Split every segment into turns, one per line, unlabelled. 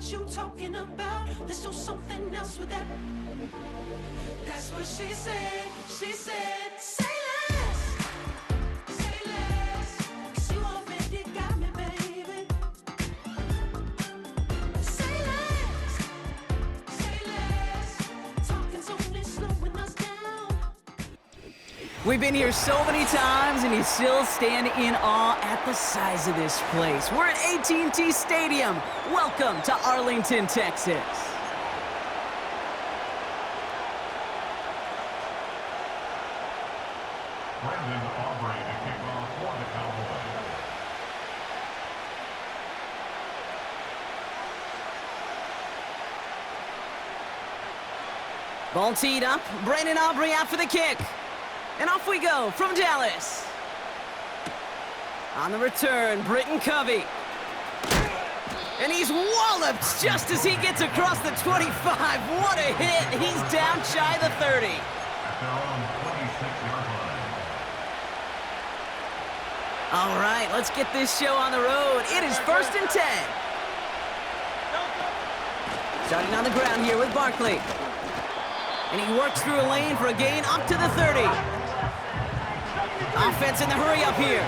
what you talking about. Let's do something else with that. That's what she said. She said, say less. Say less. 'Cause you already got me, baby. Say less. Say less. Talking's only slowing us down.
We've been here so many times, and you still stand in awe at the size of this place. We're at AT&T Stadium. Welcome to Arlington, Texas. Ball teed up. Brandon Aubrey out for the kick. And off we go from Dallas. On the return, Britton Covey. And he's walloped just as he gets across the 25. What a hit. He's down shy of the 30. All right, let's get this show on the road. It is 1st and 10. Starting on the ground here with Barkley. And he works through a lane for a gain up to the 30. Offense in the hurry up here.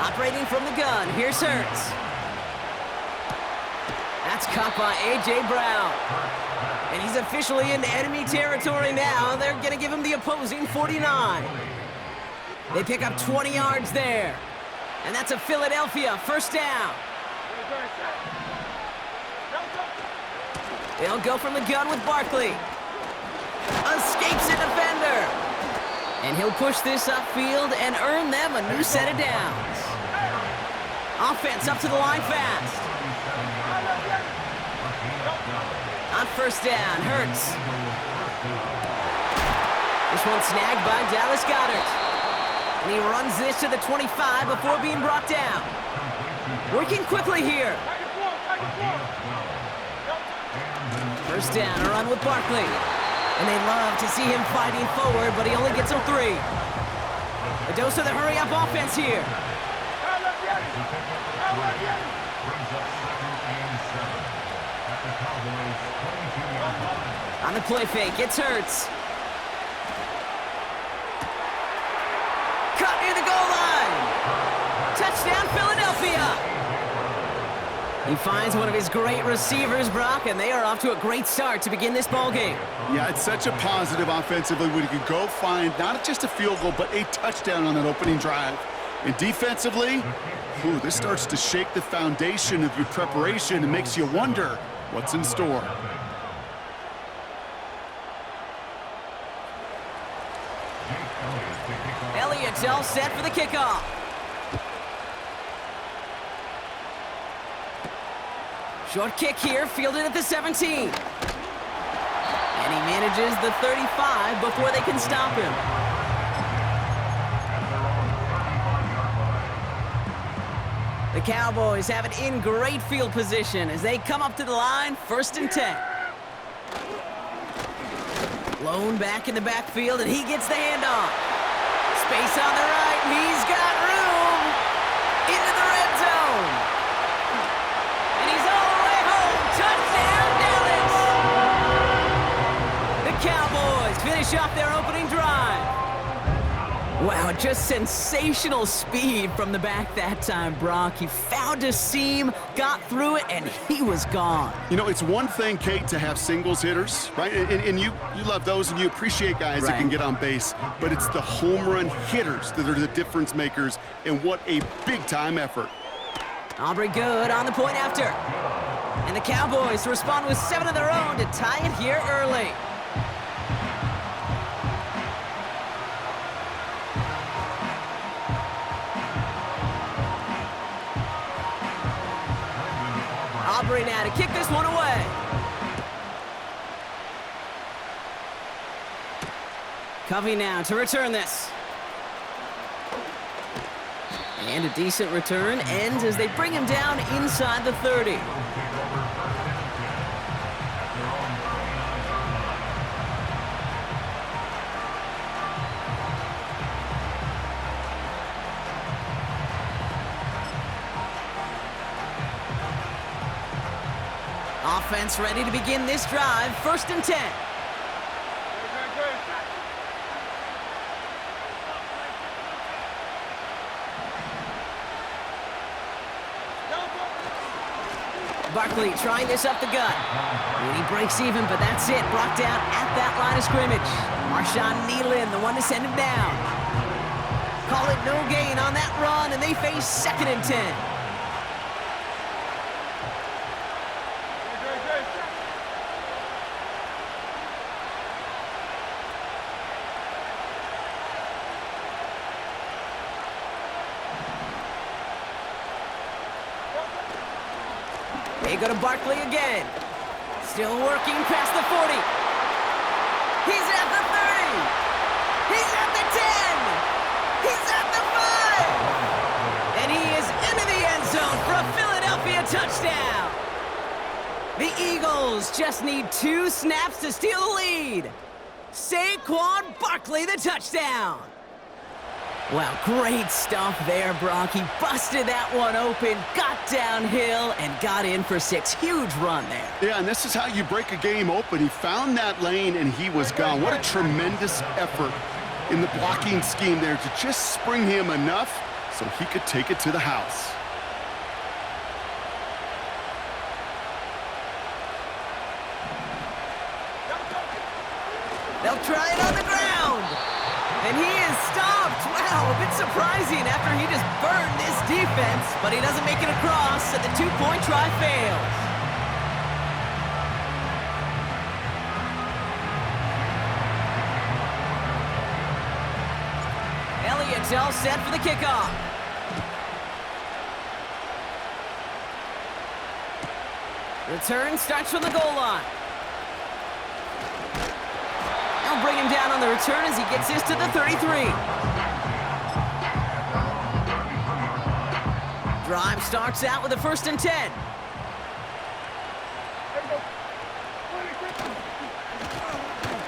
Operating from the gun, here's Hurts. That's caught by A.J. Brown. And he's officially in enemy territory now. They're going to give him the opposing 49. They pick up 20 yards there. And that's a Philadelphia first down. They'll go from the gun with Barkley. Escapes a defender. And he'll push this upfield and earn them a new set of downs. Offense up to the line fast. On first down, Hurts. This one snagged by Dallas Goedert. And he runs this to the 25 before being brought down. Working quickly here. First down, a run with Barkley. And they love to see him fighting forward, but he only gets them 3. A dose of the hurry-up offense here. On the play fake, it's Hurts. Cut near the goal line. Touchdown, Philadelphia. He finds one of his great receivers, Brock, and they are off to a great start to begin this ballgame.
Yeah, it's such a positive offensively when you can go find not just a field goal, but a touchdown on that opening drive. And defensively, this starts to shake the foundation of your preparation and makes you wonder what's in store.
Elliott's all set for the kickoff. Short kick here, fielded at the 17. And he manages the 35 before they can stop him. The Cowboys have it in great field position as they come up to the line, 1st and 10. Blown back in the backfield, and he gets the handoff. Space on the right, he's got room into the red zone. And he's all the way home. Touchdown, Dallas! The Cowboys finish off their opening drive. Wow, just sensational speed from the back that time, Brock. He found a seam, got through it, and he was gone.
You know, it's one thing, Kate, to have singles hitters, right? And you love those, and you appreciate guys that can get on base. But it's the home run hitters that are the difference makers, and what a big-time effort.
Aubrey good on the point after. And the Cowboys respond with 7 of their own to tie it here early. Aubrey now to kick this one away. Covey now to return this. And a decent return ends as they bring him down inside the 30. Offense ready to begin this drive. 1st and 10. Barkley trying this up the gut. And he breaks even, but that's it. Brought down at that line of scrimmage. Marshawn Nealon, the one to send him down. Call it no gain on that run, and they face 2nd and 10. They go to Barkley again. Still working past the 40. He's at the 30. He's at the 10. He's at the 5. And he is into the end zone for a Philadelphia touchdown. The Eagles just need 2 snaps to steal the lead. Saquon Barkley, the touchdown. Wow, great stuff there, Brock. He busted that one open, got downhill, and got in for 6. Huge run there.
Yeah, and this is how you break a game open. He found that lane, and he was gone. What a tremendous effort in the blocking scheme there to just spring him enough so he could take it to the house.
They'll try it on the ground. And he is stopped. Wow, a bit surprising after he just burned this defense, but he doesn't make it across, and the 2-point try fails. Elliott's all set for the kickoff. Return starts from the goal line. They'll bring him down on the return as he gets his to the 33. Drive starts out with a 1st and 10.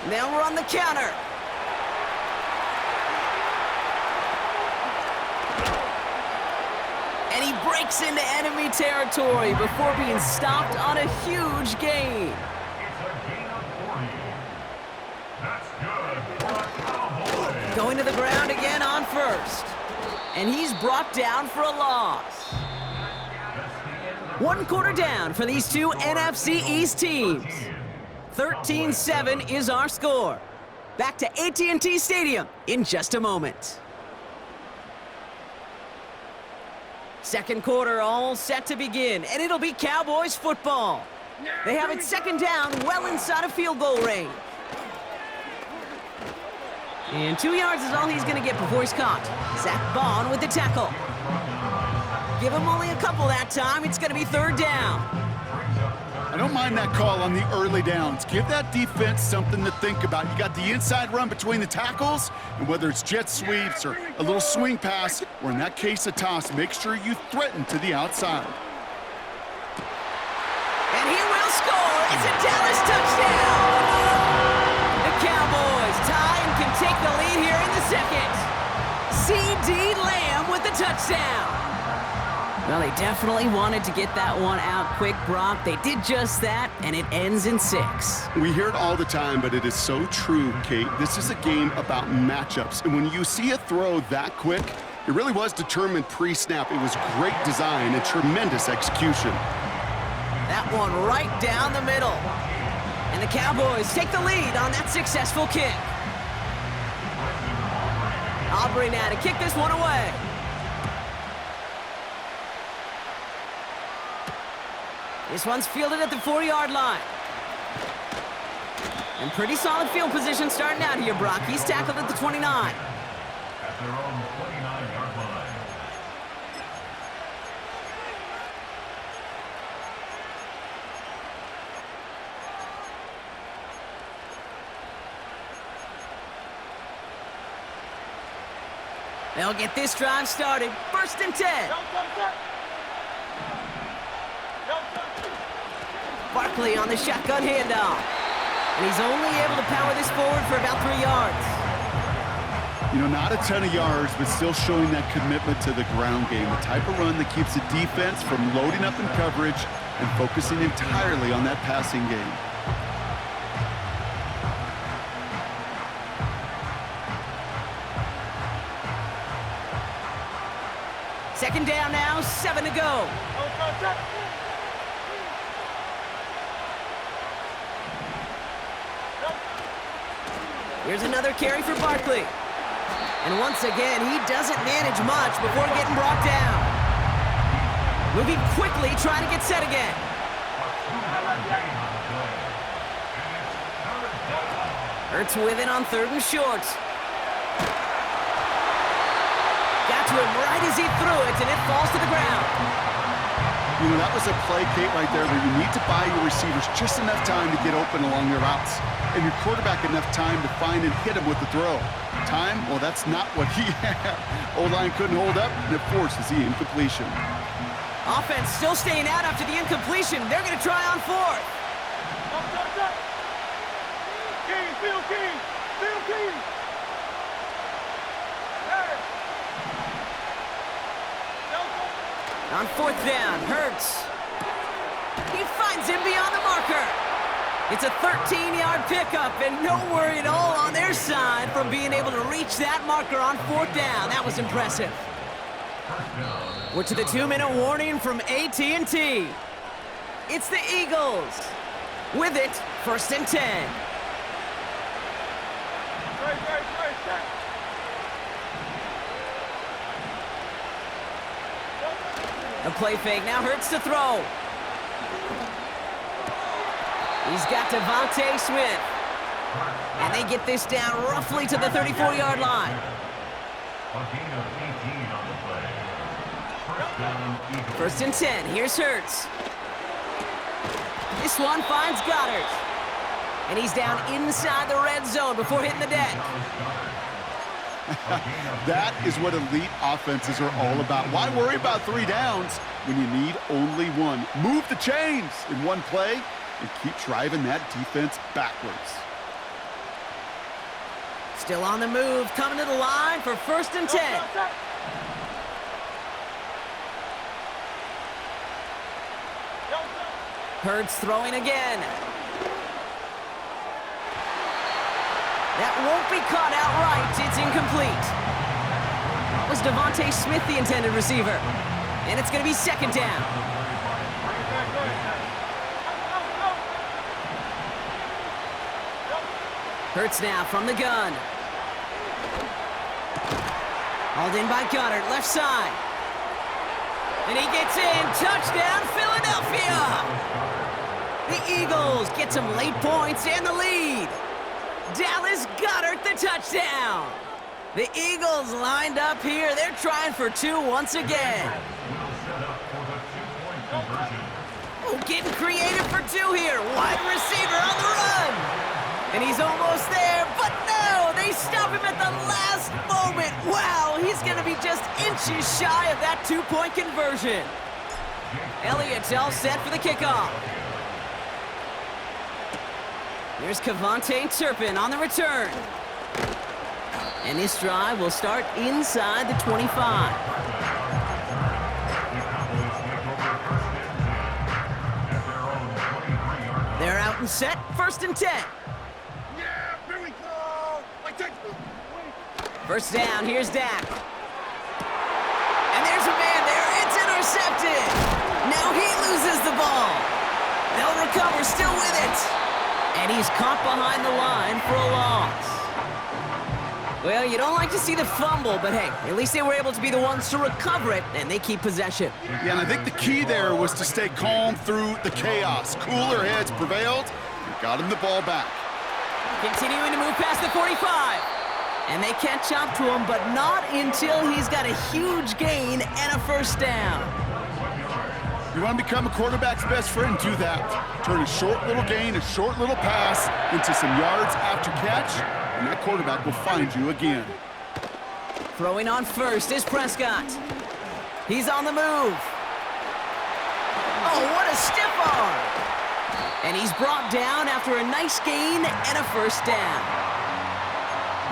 They'll run the counter. And he breaks into enemy territory before being stopped on a huge gain. Going to the ground again on 1st. And he's brought down for a loss. 1 quarter down for these 2 NFC East teams. 13-7 is our score. Back to AT&T Stadium in just a moment. 2nd quarter all set to begin, and it'll be Cowboys football. They have it 2nd down, well inside of field goal range. And 2 yards is all he's going to get before he's caught. Zach Bond with the tackle. Give him only a couple that time. It's going to be 3rd down.
I don't mind that call on the early downs. Give that defense something to think about. You got the inside run between the tackles, and whether it's jet sweeps or a little swing pass, or in that case a toss, make sure you threaten to the outside.
And he will score. It's a Dallas touchdown. The Cowboys tie and can take the lead here in the 2nd. C.D. Lamb with the touchdown. Well, they definitely wanted to get that one out quick, Brock. They did just that, and it ends in 6.
We hear it all the time, but it is so true, Kate. This is a game about matchups, and when you see a throw that quick, it really was determined pre-snap. It was great design and tremendous execution.
That one right down the middle. And the Cowboys take the lead on that successful kick. Aubrey now to kick this one away. This one's fielded at the 4-yard line. And pretty solid field position starting out here, Brock. He's tackled at the 29.
At their own 29-yard line.
They'll get this drive started. 1st and 10. Barkley on the shotgun handoff. And he's only able to power this forward for about 3 yards.
You know, not a ton of yards, but still showing that commitment to the ground game. The type of run that keeps the defense from loading up in coverage and focusing entirely on that passing game.
Second down now, 7 to go. Here's another carry for Barkley. And once again, he doesn't manage much before getting brought down. Moving quickly, trying to get set again. Hurts with it on 3rd and short. Got to him right as he threw it, and it falls to the ground.
You know, that was a play, Kate, right there where you need to buy your receivers just enough time to get open along their routes, and your quarterback enough time to find and hit him with the throw. Time? Well, that's not what he had. O-line couldn't hold up, and it forces the incompletion.
Offense still staying out after the incompletion. They're going to try on 4th. On 4th down, Hurts. He finds him beyond the marker. It's a 13-yard pickup, and no worry at all on their side from being able to reach that marker on 4th down. That was impressive. We're to the 2-minute warning from AT&T. It's the Eagles. With it, 1st and 10. A play fake, now Hurts to throw. He's got Devontae Smith. And they get this down roughly to the 34-yard line. First and 10, here's Hurts. This one finds Goddard. And he's down inside the red zone before hitting the deck.
That is what elite offenses are all about. Why worry about 3 downs when you need only 1? Move the chains in one play and keep driving that defense backwards.
Still on the move, coming to the line for 1st and 10. Hurts throwing again. That won't be caught outright. It's incomplete. Was Devontae Smith the intended receiver? And it's going to be 2nd down. Hurts now from the gun. Hauled in by Goddard, left side. And he gets in. Touchdown, Philadelphia! The Eagles get some late points and the lead. Dallas Goedert the touchdown. The Eagles lined up here. They're trying for 2 once again. Oh, getting creative for 2 here. Wide receiver on the run. And he's almost there, but no, they stop him at the last moment. Wow, he's going to be just inches shy of that 2-point conversion. Elliott's all set for the kickoff. Here's Kevontae Turpin on the return. And this drive will start inside the 25. They're out and set, 1st and 10.
Yeah, here we go.
First down, here's Dak. And there's a man there, it's intercepted. Now he loses the ball. They'll recover, still with it. And he's caught behind the line for a loss. Well, you don't like to see the fumble, but hey, at least they were able to be the ones to recover it, and they keep possession.
Yeah, and I think the key there was to stay calm through the chaos. Cooler heads prevailed and got him the ball back.
Continuing to move past the 45. And they catch up to him, but not until he's got a huge gain and a 1st down.
You want to become a quarterback's best friend? Do that. Turn a short little gain, a short little pass into some yards after catch, and that quarterback will find you again.
Throwing on 1st is Prescott. He's on the move. Oh, what a stiff arm. And he's brought down after a nice gain and a 1st down.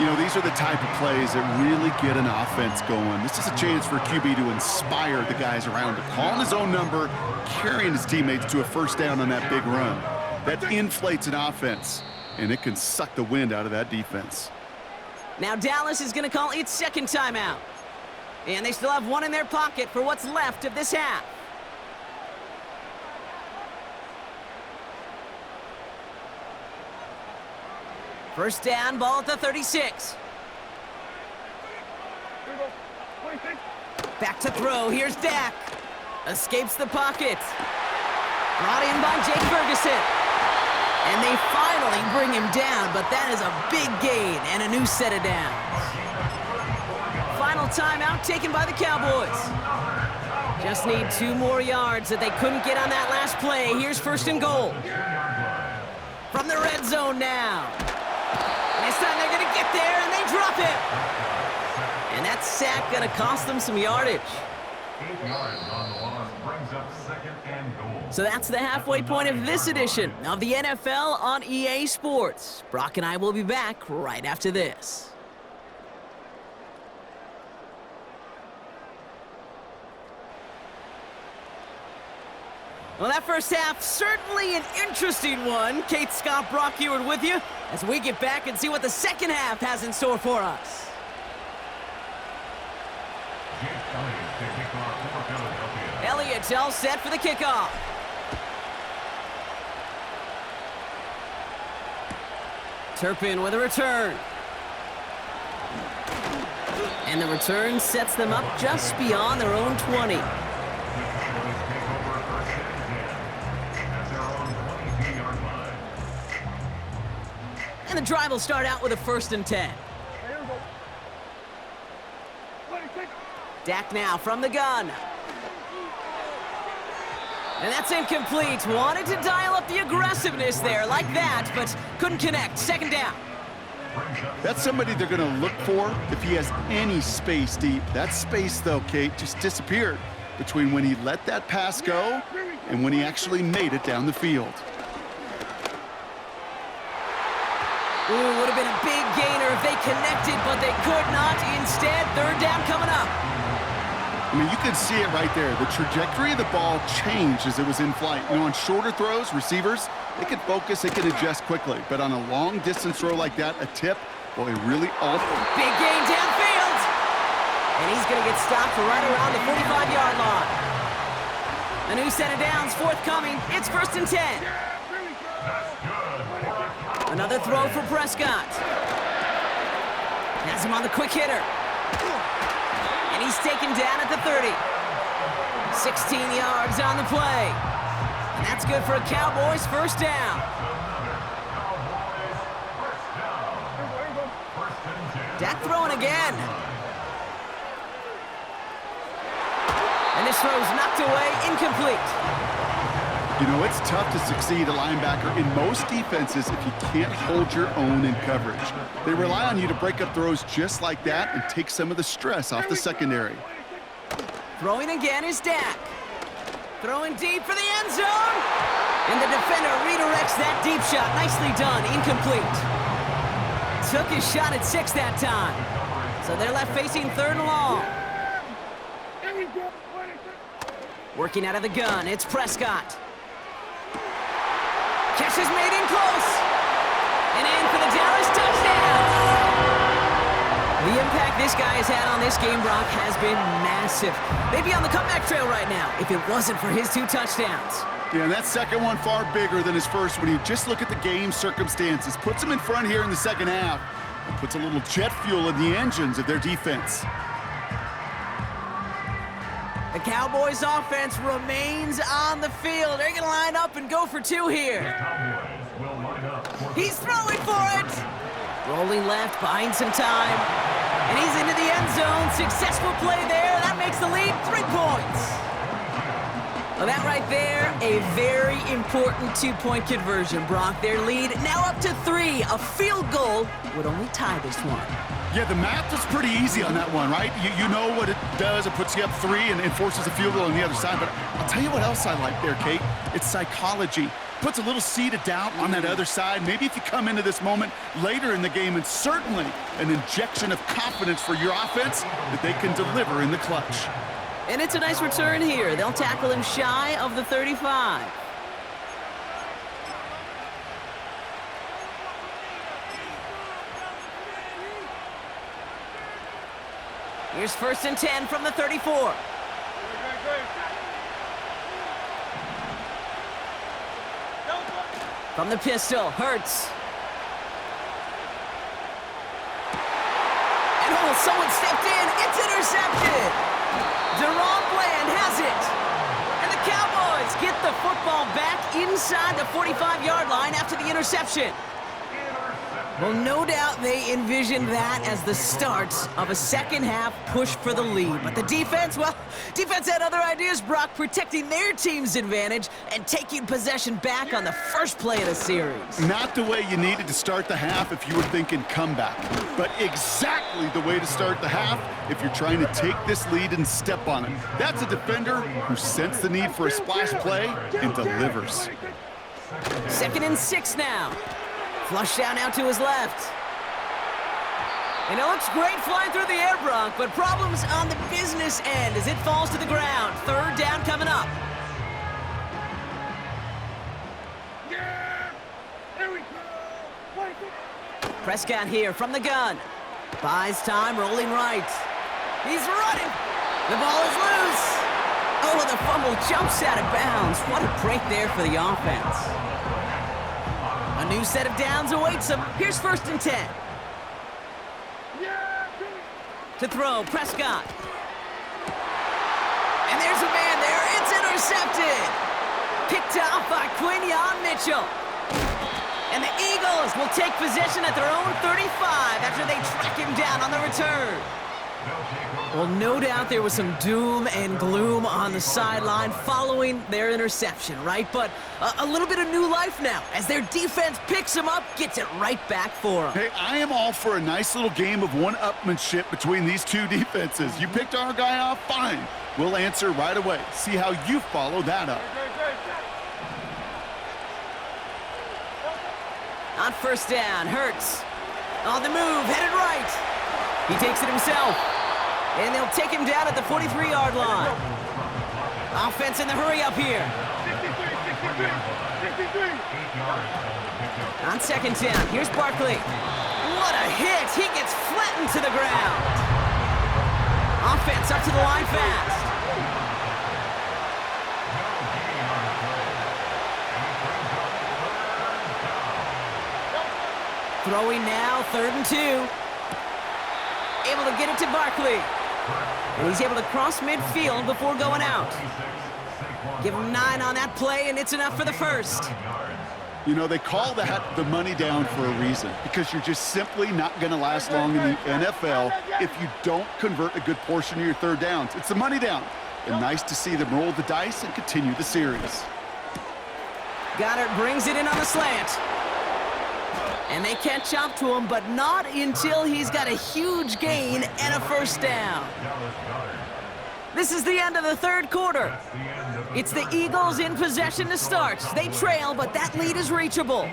You know, these are the type of plays that really get an offense going. This is a chance for QB to inspire the guys around him. Calling his own number, carrying his teammates to a first down on that big run. That inflates an offense, and it can suck the wind out of that defense.
Now Dallas is going to call its second timeout. And they still have one in their pocket for what's left of this half. First down, ball at the 36. Back to throw, here's Dak. Escapes the pocket. Brought in by Jake Ferguson. And they finally bring him down, but that is a big gain and a new set of downs. Final timeout taken by the Cowboys. Just need 2 more yards that they couldn't get on that last play. Here's first and goal. From the red zone now. And this time they're going to get there, and they drop it. And that sack going to cost them some yardage.
8 yards on the loss brings up second and goal.
So that's the halfway point of this edition of the NFL on EA Sports. Brock and I will be back right after this. Well, that first half, certainly an interesting one. Kate, Scott, Brock Ewart with you as we get back and see what the second half has in store for us. Elliott all set for the kickoff. Turpin with a return. And the return sets them up just beyond their own 20. And the drive will start out with a 1st and 10. Dak now from the gun. And that's incomplete. Wanted to dial up the aggressiveness there like that, but couldn't connect. Second down.
That's somebody they're going to look for if he has any space deep. That space, though, Kate, just disappeared between when he let that pass go and when he actually made it down the field.
Ooh, would have been a big gainer if they connected, but they could not. Instead, third down coming up.
I mean, you could see it right there. The trajectory of the ball changed as it was in flight. You know, on shorter throws, receivers, they could focus, they could adjust quickly. But on a long-distance throw like that, a tip, well, it really altered.
Big gain downfield. And he's going to get stopped right around the 45-yard line. A new set of downs forthcoming. It's 1st and 10. Another throw for Prescott. Has him on the quick hitter. And he's taken down at the 30. 16 yards on the play. And that's good for a Cowboys first down. Dak throwing again. And this throw's knocked away, incomplete.
You know, it's tough to succeed a linebacker in most defenses if you can't hold your own in coverage. They rely on you to break up throws just like that and take some of the stress off the secondary.
Throwing again is Dak. Throwing deep for the end zone. And the defender redirects that deep shot. Nicely done. Incomplete. Took his shot at 6 that time. So they're left facing 3rd and long. Working out of the gun, it's Prescott. Catch is made in close. And in for the Dallas touchdown. The impact this guy has had on this game, Brock, has been massive. They'd be on the comeback trail right now if it wasn't for his 2 touchdowns.
Yeah, and that second one far bigger than his first when you just look at the game circumstances. Puts them in front here in the second half and puts a little jet fuel in the engines of their defense.
The Cowboys offense remains on the field. They're going to line up and go for 2 here. He's throwing for it. Rolling left, buying some time. And he's into the end zone. Successful play there. That makes the lead 3 points. Well, that right there, a very important 2-point conversion, Brock. Their lead now up to 3. A field goal would only tie this one.
Yeah, the math was pretty easy on that one, right? You know what it does. It puts you up 3 and forces a field goal on the other side. But I'll tell you what else I like there, Kate. It's psychology. puts a little seed of doubt on that other side. Maybe if you come into this moment later in the game, and certainly an injection of confidence for your offense that they can deliver in the clutch.
And it's a nice return here. They'll tackle him shy of the 35. Here's 1st and 10 from the 34. From the pistol, Hurts. And someone stepped in. It's intercepted. Deron Bland has it. And the Cowboys get the football back inside the 45-yard line after the interception. Well, no doubt they envisioned that as the start of a second-half push for the lead. But the defense, well, defense had other ideas, Brock, protecting their team's advantage and taking possession back on the first play of the series.
Not the way you needed to start the half if you were thinking comeback, but exactly the way to start the half if you're trying to take this lead and step on it. That's a defender who sensed the need for a splash play and delivers.
2nd and 6 now. Flush down now to his left. And it looks great flying through the air, Brock, but problems on the business end as it falls to the ground. 3rd down coming up.
Yeah! Here we go!
Prescott here from the gun. Buys time, rolling right. He's running. The ball is loose. Oh, the fumble jumps out of bounds. What a break there for the offense. A new set of downs awaits him. Here's 1st and 10. To throw, Prescott. And there's a man there. It's intercepted. Picked off by Quinyon Mitchell. And the Eagles will take possession at their own 35 after they track him down on the return. Well, no doubt there was some doom and gloom on the sideline following their interception, right? But a little bit of new life now as their defense picks him up, gets it right back for them.
Hey, I am all for a nice little game of one-upmanship between these two defenses. You picked our guy off, fine. We'll answer right away. See how you follow that up.
On 1st down, Hurts. On the move, headed right. He takes it himself. And they'll take him down at the 43-yard line. Offense in the hurry up here.
63.
On 2nd down, here's Barkley. What a hit! He gets flattened to the ground. Offense up to the line fast. Throwing now, 3rd and 2. Able to get it to Barkley. And he's able to cross midfield before going out. Give him 9 on that play, and it's enough for the 1st.
You know, they call that the money down for a reason, because you're just simply not going to last long in the NFL if you don't convert a good portion of your 3rd downs. It's the money down. And nice to see them roll the dice and continue the series.
Goddard brings it in on the slant. And they catch up to him, but not until he's got a huge gain and a 1st down. This is the end of the 3rd quarter. It's the Eagles in possession to start. They trail, but that lead is reachable.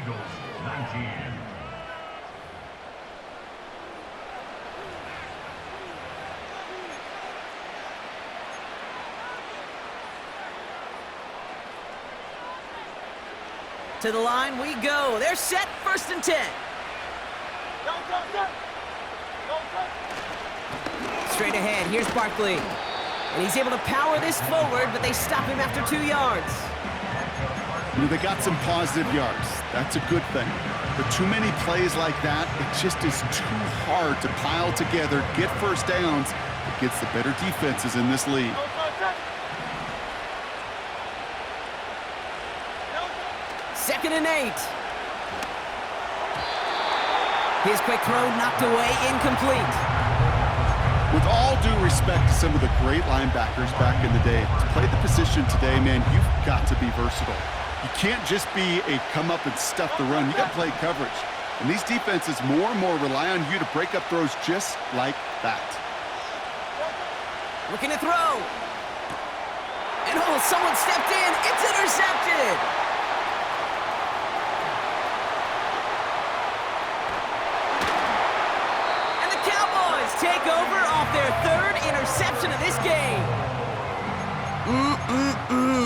To the line we go. They're set, 1st and 10. Straight ahead, here's Barkley. And he's able to power this forward, but they stop him after 2 yards.
You know, they got some positive yards. That's a good thing. But too many plays like that, it just is too hard to pile together, get 1st downs against the better defenses in this league.
Second and 8. His quick throw knocked away, incomplete.
With all due respect to some of the great linebackers back in the day, to play the position today, man, you've got to be versatile. You can't just be a come up and stuff the run. You got to play coverage. And these defenses more and more rely on you to break up throws just like that.
Looking to throw. And someone stepped in. It's intercepted. interception of this game.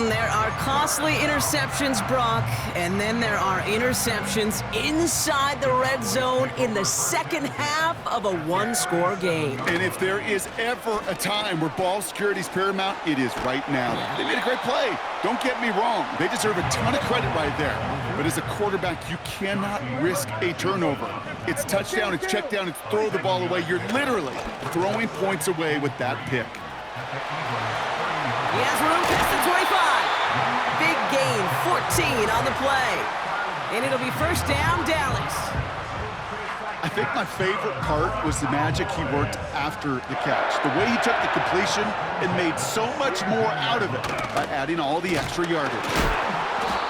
There are costly interceptions, Brock, and then there are interceptions inside the red zone in the second half of a one-score game.
And if there is ever a time where ball security is paramount, it is right now. They made a great play. Don't get me wrong. They deserve a ton of credit right there. But as a quarterback, you cannot risk a turnover. It's touchdown, it's check down, it's throw the ball away. You're literally throwing points away with that pick.
He has room past the 25. Big gain, 14 on the play. And it'll be first down, Dallas.
I think my favorite part was the magic he worked after the catch. The way he took the completion and made so much more out of it by adding all the extra yardage.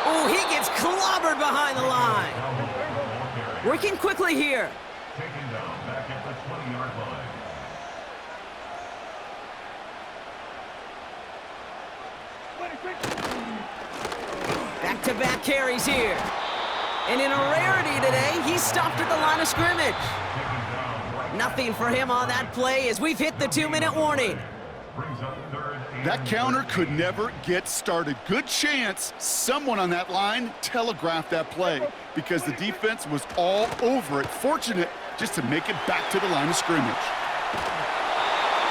Oh, he gets clobbered behind the line. Working quickly here.
Taken down back at the 20-yard line.
Back-to-back carries here. And in a rarity today, he stopped at the line of scrimmage. Nothing for him on that play as we've hit the 2-minute warning.
That counter could never get started. Good chance someone on that line telegraphed that play because the defense was all over it. Fortunate just to make it back to the line of scrimmage.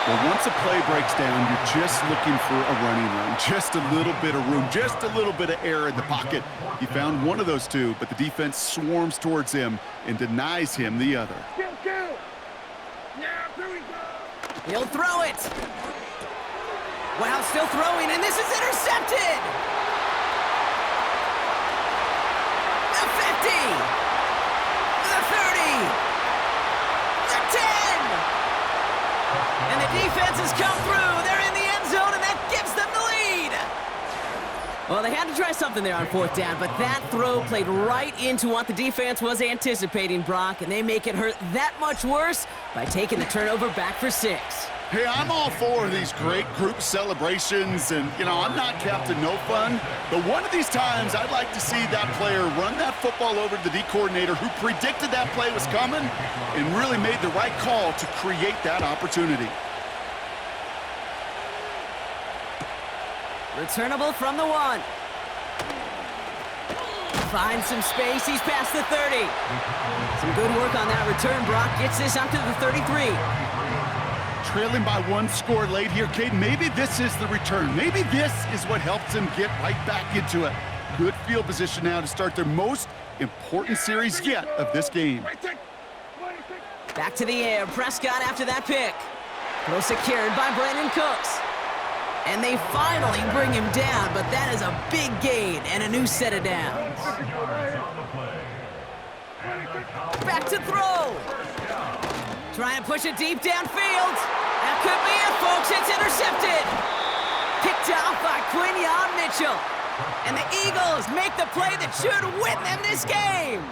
Well, once a play breaks down, you're just looking for a running run. Just a little bit of room, just a little bit of air in the pocket. He found one of those two, but the defense swarms towards him and denies him the other.
He'll throw it. Wow, still throwing, and this is intercepted. The 50. The 30. The 10. And the defense has come through. They're in the end zone, and that gives them the lead. Well, they had to try something there on fourth down, but that throw played right into what the defense was anticipating, Brock, and they make it hurt that much worse by taking the turnover back for 6.
Hey, I'm all for these great group celebrations, and, you know, I'm not Captain No Fun, but one of these times I'd like to see that player run that football over to the D coordinator who predicted that play was coming and really made the right call to create that opportunity.
Returnable from the 1. Finds some space. He's past the 30. Some good work on that return. Brock gets this up to the 33.
Trailing by 1 score late here, Cade. Maybe this is the return. Maybe this is what helps them get right back into it. Good field position now to start their most important series yet of this game.
Back to the air. Prescott after that pick. Throw secured by Brandon Cooks. And they finally bring him down, but that is a big gain and a new set of downs. Back to throw. Try and push it deep downfield. That could be it, folks. It's intercepted. Picked off by Quinyon Mitchell. And the Eagles make the play that should win them this game.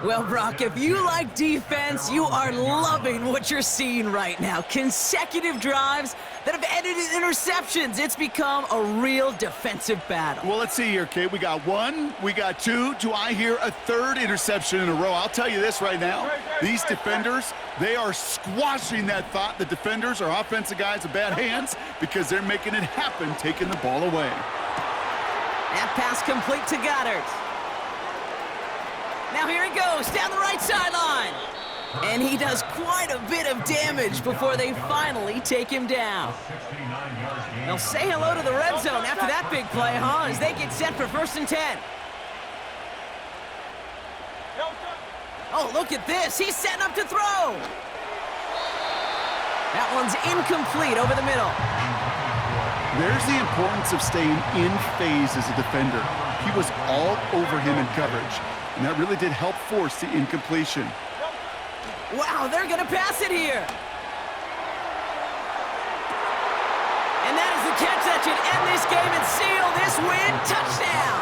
Well, Brock, if you like defense, you are loving what you're seeing right now. Consecutive drives that have ended in interceptions. It's become a real defensive battle.
Well, let's see here, Kate. We got 1, we got 2. Do I hear a 3rd interception in a row? I'll tell you this right now. These defenders, they are squashing that thought. The defenders are offensive guys with bad hands because they're making it happen, taking the ball away.
That pass complete to Goddard. Now here he goes, down the right sideline. And he does quite a bit of damage before they finally take him down. They'll say hello to the red zone after that big play, huh? As they get set for 1st and 10. Oh, look at this. He's setting up to throw. That one's incomplete over the middle.
There's the importance of staying in phase as a defender. He was all over him in coverage. And that really did help force the incompletion.
Wow, they're going to pass it here. And that is the catch that should end this game and seal this win. Touchdown.